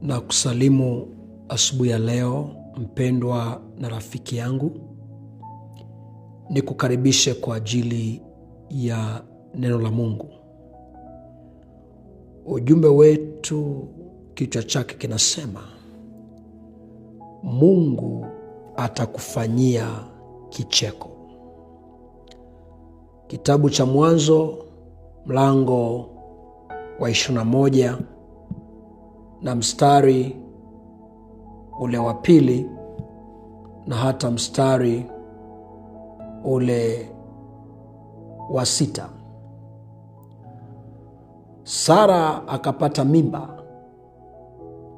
Na kusalimu asubuhi ya leo, mpendwa na rafiki yangu. Nikukaribishe kwa ajili ya neno la Mungu. Ujumbe wetu kichwa chake kinasema, Mungu atakufanyia kicheko. Kitabu cha Mwanzo mlango wa 21 na mstari ule wa 2 na hata mstari ule wa 6. Sara akapata mimba,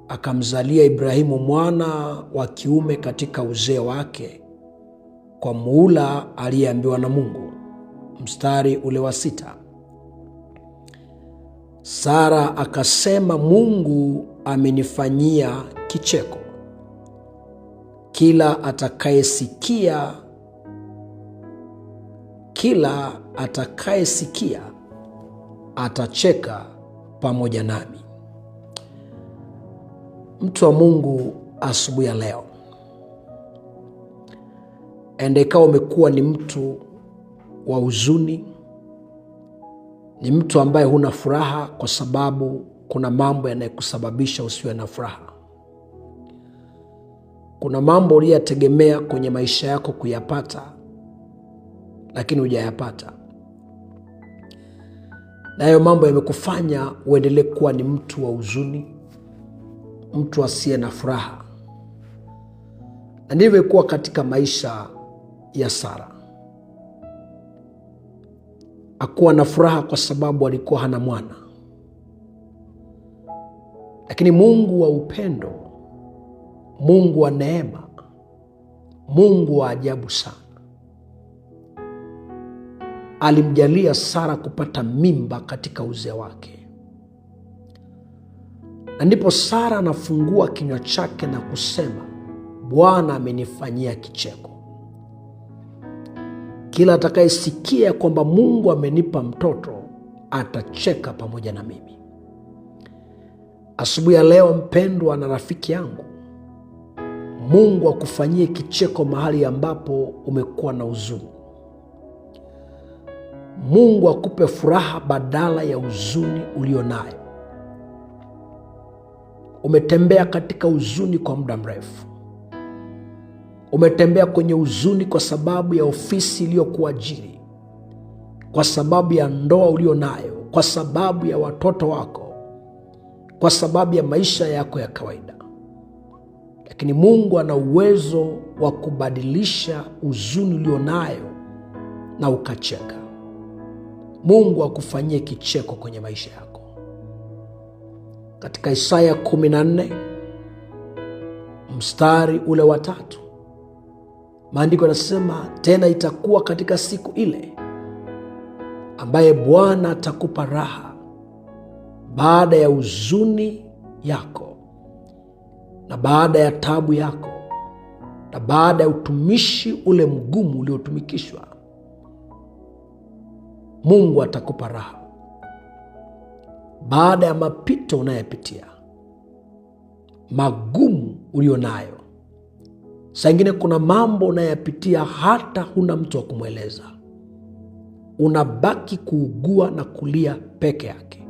akamzalia Ibrahimu mwana wa kiume katika uzee wake, kwa muhula aliyeambiwa na Mungu. Mstari ule wa 6. Sara akasema, Mungu amenifanyia kicheko. Kila atakayesikia atacheka pamoja nami. Mtu wa Mungu, asubuhi ya leo, endeka umekuwa ni mtu wa huzuni, ni mtu ambaye huna furaha kwa sababu kuna mambo yanayokusababisha usiwe na furaha. Kuna mambo uliyategemea kwenye maisha yako kuyapata, lakini hujayapata. Na hayo mambo yamekufanya uendelee kuwa ni mtu wa huzuni, mtu asiye na furaha. Na ndivyo ilikuwa katika maisha ya Sara. Hakuwa na furaha kwa sababu alikuwa hana mwana. Lakini Mungu wa upendo, Mungu wa neema, Mungu wa ajabu sana, alimjalia Sara kupata mimba katika uzee wake. Na ndipo Sara anafungua kinywa chake na kusema, Bwana amenifanyia kicheko. Kila atakayesikia kwamba Mungu amenipa mtoto atacheka pamoja na mimi. Asubuhi ya leo, mpendwa na rafiki yangu, Mungu akufanyie kicheko mahali ambapo umekuwa na huzuni. Mungu akupe furaha badala ya huzuni ulio nayo. Umetembea katika huzuni kwa muda mrefu. Umetembea kwenye huzuni kwa sababu ya ofisi iliyokuajiri, kwa sababu ya ndoa ulio nayo, kwa sababu ya watoto wako, kwa sababu ya maisha yako ya kawaida. Lakini Mungu ana uwezo wa kubadilisha huzuni ulio nayo na ukacheka. Mungu akufanyie kicheko kwenye maisha yako. Katika Isaya 14 mstari ule wa 3, maandiko yanasema, tena itakuwa katika siku ile ambaye Bwana atakupa raha baada ya huzuni yako, na baada ya taabu yako, na baada ya utumishi ule mgumu uliotumikishwa. Mungu atakupa raha baada ya mapito unayopitia, magumu ulio nayo. Saa ingine kuna mambo unayopitia hata huna mtu wa kumweleza. Unabaki kuugua na kulia peke yake.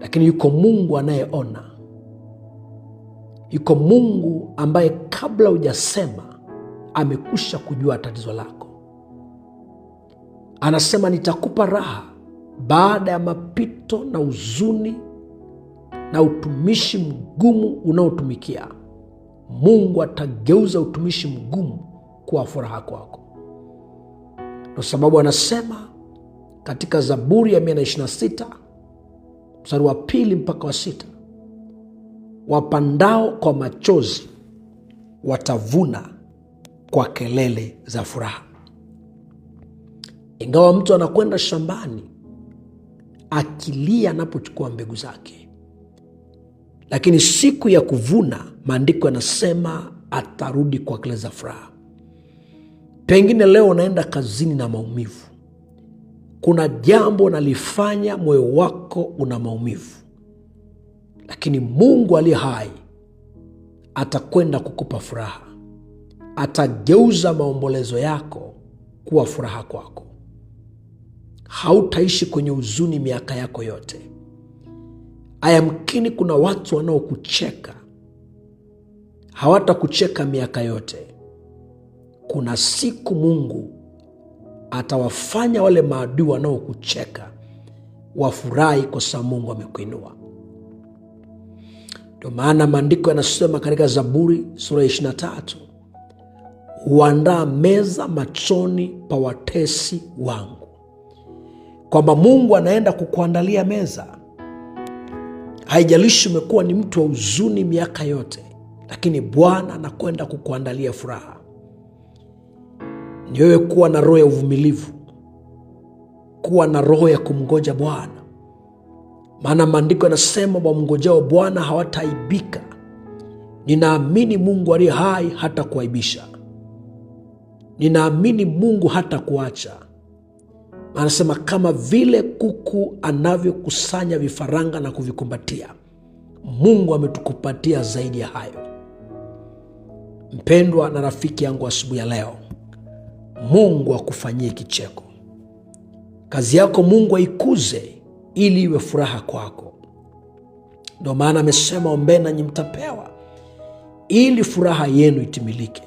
Lakini yuko Mungu anayeona. Yuko Mungu ambaye kabla hujasema amekwisha kujua tatizo lako. Anasema, nitakupa raha baada ya mapito na huzuni na utumishi mgumu unaotumikia. Mungu atageuza utumishi mgumu kuwa furaha kwako. Kwa sababu anasema katika Zaburi ya 126 mstari wa 2 mpaka wa 6, wapandao kwa machozi watavuna kwa kelele za furaha. Ingawa mtu anakwenda shambani akilia anapochukua mbegu zake, lakini siku ya kuvuna, maandiko yanasema atarudi kwa kelele za furaha. Pengine leo unaenda kazini na maumivu. Kuna jambo nalifanya moyo wako una maumivu, lakini Mungu aliye hai atakwenda kukupa furaha. Atageuza maombolezo yako kuwa furaha kwako. Hautaishi kwenye huzuni miaka yako yote. Ayamkini kuna watu wanaokucheka, hawatakucheka miaka yote. Kuna siku Mungu atawafanya wale maadui wanaokucheka wafurahi kwa sababu Mungu amekuinua. Ndio maana maandiko yanasema katika Zaburi sura 23, huandaa meza machoni pa watesi wangu. Kwamba Mungu anaenda kukuandalia meza. Haijalishi umekuwa ni mtu wa huzuni miaka yote, lakini Bwana anakwenda kukuandalia furaha. Ni wewe kuwa na roho ya uvumilivu, kuwa na roho ya kumngoja Bwana. Maana maandiko yanasema wamngojao Bwana hawataaibika. Ninaamini Mungu aliye hai hata kuaibisha. Ninaamini Mungu hata kuacha. Anasema kama vile kuku anavyokusanya vifaranga na kuvikumbatia, Mungu ametukupatia zaidi ya hayo. Mpendwa na rafiki yangu, asubuhi ya leo, Mungu akufanyie kicheko. Kazi yako Mungu aikuze ili iwe furaha kwako. Ndio maana amesema ombeni nanyi mtapewa, ili furaha yenu itimilike.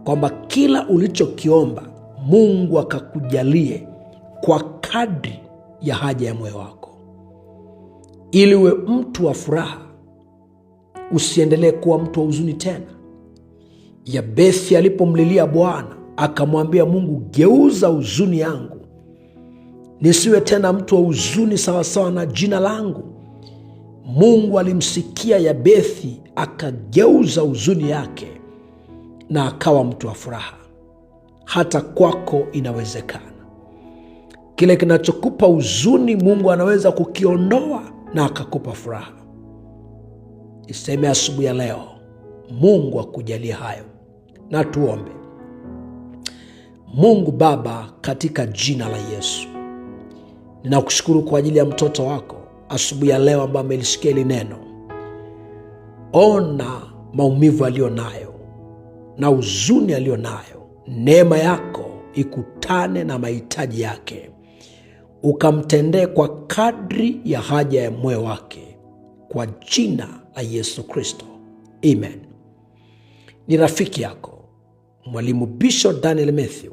Kwamba kila ulichokiomba Mungu akakujalie kwa kadri ya haja ya moyo wako, ili uwe mtu wa furaha, usiendelee kuwa mtu wa huzuni tena. Yabethi alipomlilia Bwana akamwambia Mungu, geuza huzuni yangu, nisiwe tena mtu wa huzuni sawasawa na jina langu. Mungu alimsikia Yabethi, akageuza huzuni yake na akawa mtu wa furaha. Hata kwako inawezekana. Kile kinachokupa huzuni Mungu anaweza kukiondoa na akakupa furaha. Iseme asubuhi ya leo, Mungu akujalie hayo. Na tuombe. Mungu Baba, katika jina la Yesu, ninakushukuru kwa ajili ya mtoto wako asubuhi ya leo ambaye amelisikia hili neno. Ona maumivu aliyo nayo na huzuni aliyo nayo. Neema yako ikutane na mahitaji yake, ukamtendee kwa kadri ya haja ya moyo wake, kwa jina la Yesu Kristo, amen. Ni rafiki yako Mwalimu Bishop Daniel Mathew